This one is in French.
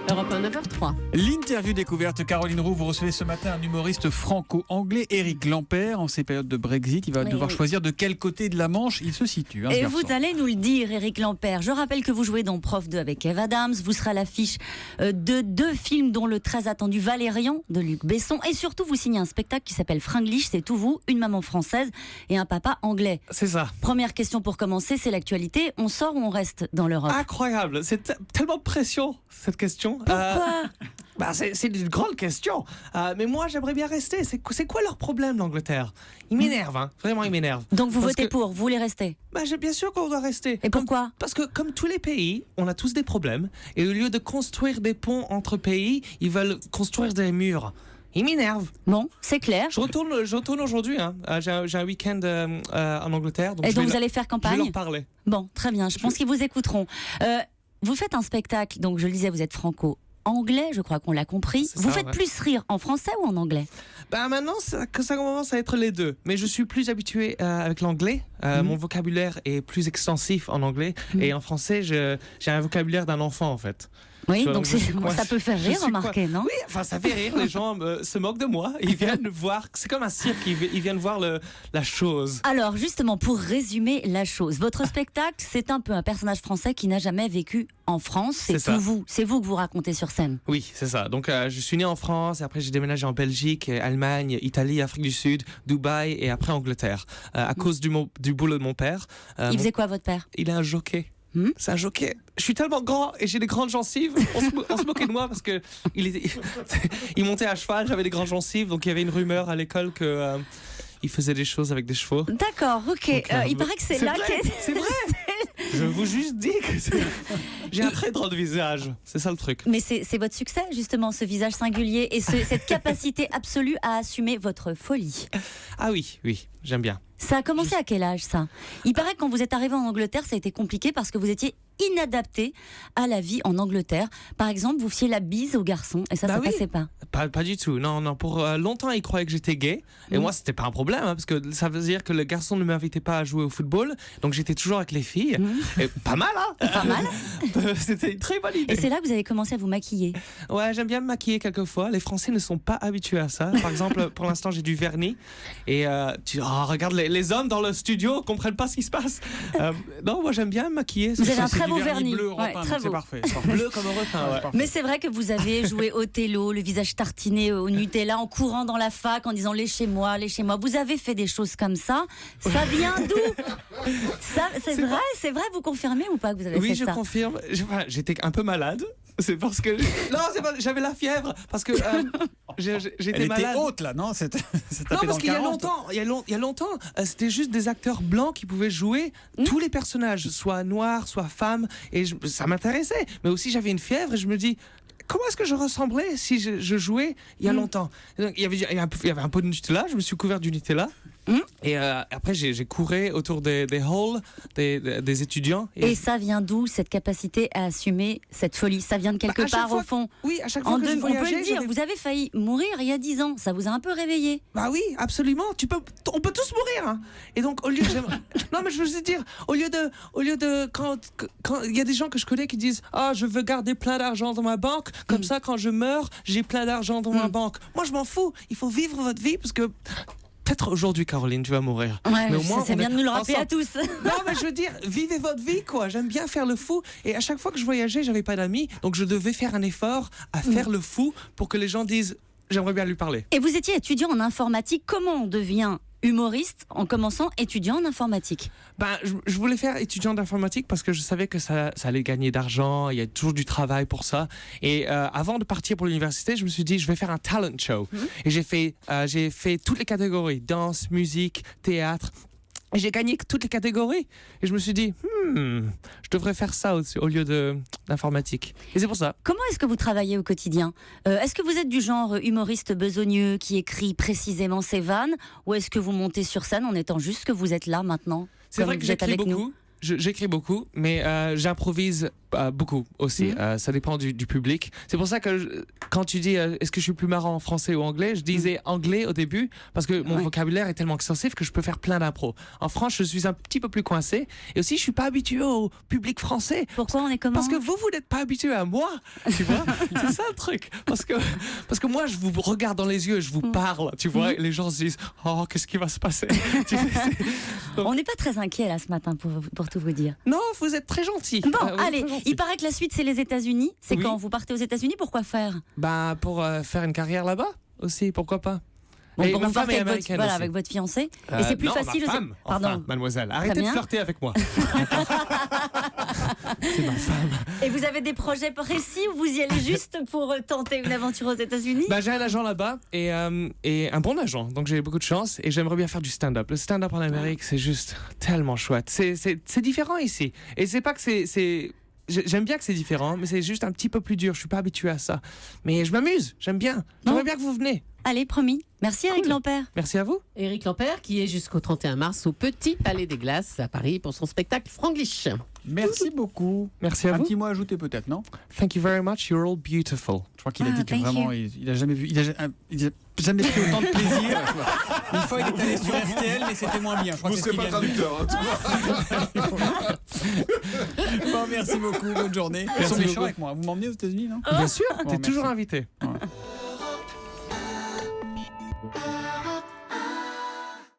Europe 1, 9h03. L'interview découverte, Caroline Roux, vous recevez ce matin un humoriste franco-anglais, Éric Lampaert. En ces périodes de Brexit, il va devoir choisir de quel côté de la Manche il se situe. Et vous allez nous le dire, Éric Lampaert. Je rappelle que vous jouez dans Prof 2 avec Kev Adams. Vous serez à l'affiche de 2 films, dont le très attendu Valérian de Luc Besson. Et surtout, vous signez un spectacle qui s'appelle Fringlish. C'est tout vous, une maman française et un papa anglais. C'est ça. Première question pour commencer, c'est l'actualité. On sort ou on reste dans l'Europe? Incroyable, c'est tellement pression cette question. Pourquoi? C'est une grande question. Mais moi, j'aimerais bien rester. C'est quoi leur problème, l'Angleterre? Ils m'énervent, hein. Vraiment, ils m'énervent. Donc vous votez pour, vous voulez rester? Bien sûr qu'on doit rester. Et pourquoi? Parce que comme tous les pays, on a tous des problèmes. Et au lieu de construire des ponts entre pays, ils veulent construire des murs. Ils m'énervent. Bon, c'est clair. Je retourne aujourd'hui. Hein. J'ai un week-end en Angleterre. Donc et donc vous allez faire campagne? Je vais leur parler. Bon, très bien. Je pense qu'ils vous écouteront. Vous faites un spectacle, donc je le disais, vous êtes franco-anglais, je crois qu'on l'a compris. Vous faites plus rire en français ou en anglais? Maintenant, ça commence à être les deux. Mais je suis plus habitué avec l'anglais. Mon vocabulaire est plus extensif en anglais. Et en français, j'ai un vocabulaire d'un enfant, en fait. Oui, donc ça peut faire rire, remarquez, non? Oui, enfin, ça fait rire. Les gens se moquent de moi. Ils viennent voir. C'est comme un cirque. Ils viennent voir la chose. Alors, justement, pour résumer la chose, votre spectacle, c'est un peu un personnage français qui n'a jamais vécu en France. C'est tout vous. C'est vous que vous racontez sur scène. Oui, c'est ça. Donc, je suis né en France. Et après, j'ai déménagé en Belgique, Allemagne, Italie, Afrique du Sud, Dubaï et après Angleterre. À cause du boulot de mon père. Il faisait quoi, votre père? Il est un jockey. C'est un jockey. Je suis tellement grand et j'ai des grandes gencives. On se moquait de moi parce que il montait à cheval, j'avais des grandes gencives, donc il y avait une rumeur à l'école que il faisait des choses avec des chevaux. D'accord, ok. Donc, il paraît que c'est là que c'est vrai. Je vous juste dis que j'ai un très drôle de visage. C'est ça le truc. Mais c'est votre succès, justement, ce visage singulier et cette capacité absolue à assumer votre folie. Ah oui, j'aime bien. Ça a commencé à quel âge, ça? Il paraît que quand vous êtes arrivé en Angleterre, ça a été compliqué parce que vous étiez inadapté à la vie en Angleterre. Par exemple, vous faisiez la bise aux garçons et ça passait pas. Pas du tout. Non. Pour longtemps, ils croyaient que j'étais gay. Et moi, c'était pas un problème parce que ça veut dire que le garçon ne m'invitait pas à jouer au football. Donc, j'étais toujours avec les filles. Et pas mal, hein? Pas mal. C'était une très bonne idée. Et c'est là que vous avez commencé à vous maquiller. Ouais, j'aime bien me maquiller quelquefois. Les Français ne sont pas habitués à ça. Par exemple, pour l'instant, j'ai du vernis. Et regarde, les hommes dans le studio comprennent pas ce qui se passe. Non, moi, j'aime bien me maquiller. Vous avez un très beau vernis. Bleu repeint, très c'est beau. parfait. Bleu comme repeint, ouais. Mais c'est vrai que vous avez joué Othello, le visage tartiné au Nutella, en courant dans la fac, en disant léchez-moi, léchez-moi. Vous avez fait des choses comme ça. Ça vient d'où? C'est vrai, vous confirmez ou pas que vous avez fait ça? Oui, je confirme. J'étais un peu malade. C'est parce que j'avais la fièvre parce que j'étais malade. Elle était haute là, non? Non, parce qu'il y a longtemps, c'était juste des acteurs blancs qui pouvaient jouer tous les personnages, soit noirs, soit femmes, et ça m'intéressait. Mais aussi j'avais une fièvre et je me dis, comment est-ce que je ressemblais si je jouais il y a longtemps? Donc, il y avait un peu de Nutella, je me suis couvert du Nutella. Et après, j'ai couru autour des halls, des étudiants. Et ça vient d'où, cette capacité à assumer cette folie? Ça vient de quelque part, au fond? Oui, à chaque fois que je voyageais... On peut le dire, vous avez failli mourir il y a 10 ans. Ça vous a un peu réveillé? Bah oui, absolument. On peut tous mourir. Hein. Et donc, au lieu non, mais je veux juste dire, au lieu de quand il y a des gens que je connais qui disent je veux garder plein d'argent dans ma banque, comme ça, quand je meurs, j'ai plein d'argent dans ma banque. Moi, je m'en fous. Il faut vivre votre vie parce que... Peut-être aujourd'hui, Caroline, tu vas mourir. Ouais, mais au moins, c'est bien de nous le rappeler à tous. Non, mais je veux dire, vivez votre vie, quoi. J'aime bien faire le fou. Et à chaque fois que je voyageais, j'avais pas d'amis. Donc, je devais faire un effort à faire le fou pour que les gens disent, j'aimerais bien lui parler. Et vous étiez étudiant en informatique. Comment on devient humoriste en commençant étudiant en informatique? Je voulais faire étudiant d'informatique parce que je savais que ça allait gagner d'argent, il y a toujours du travail pour ça. Et avant de partir pour l'université, je me suis dit, je vais faire un talent show. Et j'ai fait toutes les catégories, danse, musique, théâtre. Et j'ai gagné toutes les catégories. Et je me suis dit, je devrais faire ça au lieu d'informatique. Et c'est pour ça. Comment est-ce que vous travaillez au quotidien? Est-ce que vous êtes du genre humoriste besogneux qui écrit précisément ses vannes? Ou est-ce que vous montez sur scène en étant juste que vous êtes là maintenant? C'est vrai que j'écris beaucoup. J'écris beaucoup, mais j'improvise beaucoup aussi. Ça dépend du public. C'est pour ça que quand tu dis est-ce que je suis plus marrant en français ou anglais, je disais anglais au début parce que mon vocabulaire est tellement extensif que je peux faire plein d'impro. En France, je suis un petit peu plus coincé et aussi je suis pas habitué au public français. Pourquoi on est comment? Parce que vous n'êtes pas habitué à moi, tu vois. C'est ça le truc. Parce que moi, je vous regarde dans les yeux, je vous parle, tu vois. Et les gens se disent oh, qu'est-ce qui va se passer? On n'est pas très inquiet là ce matin pour tout vous dire. Non, vous êtes très gentil. Bon, allez, il paraît que la suite c'est les États-Unis. C'est quand vous partez aux États-Unis, pourquoi faire? Bah pour faire une carrière là-bas aussi, pourquoi pas. Bon, et pour ma vous femme est partez américaine aussi. avec votre fiancé. Et c'est plus non, facile. Ma femme, Pardon, enfin, mademoiselle, arrêtez de flirter avec moi. C'est ma femme. Et vous avez des projets précis ou vous y allez juste pour tenter une aventure aux États-Unis? Bah, j'ai un agent là-bas et un bon agent, donc j'ai beaucoup de chance et j'aimerais bien faire du stand-up. Le stand-up en Amérique, c'est juste tellement chouette. C'est différent ici. Et c'est pas que c'est j'aime bien que c'est différent, mais c'est juste un petit peu plus dur. Je suis pas habitué à ça. Mais je m'amuse, j'aime bien. J'aimerais bien que vous venez. Allez, promis. Merci Éric Lampert. Merci à vous. Éric Lampert qui est jusqu'au 31 mars au Petit Palais des Glaces à Paris pour son spectacle Franglish. Merci beaucoup. Merci à vous. Un petit mot à ajouter peut-être, non? Thank you very much, you're all beautiful. Je crois qu'il a dit que thank vraiment, il a jamais vu, il a jamais pris autant de plaisir. Une fois, il est allé sur RTL, mais c'était moins bien. Je crois que c'est pas traducteur. Bon, merci beaucoup, bonne journée. Ils sont méchants avec moi. Vous m'emmenez aux États-Unis, non? Bien sûr, Bon, t'es toujours merci. invité. Ouais.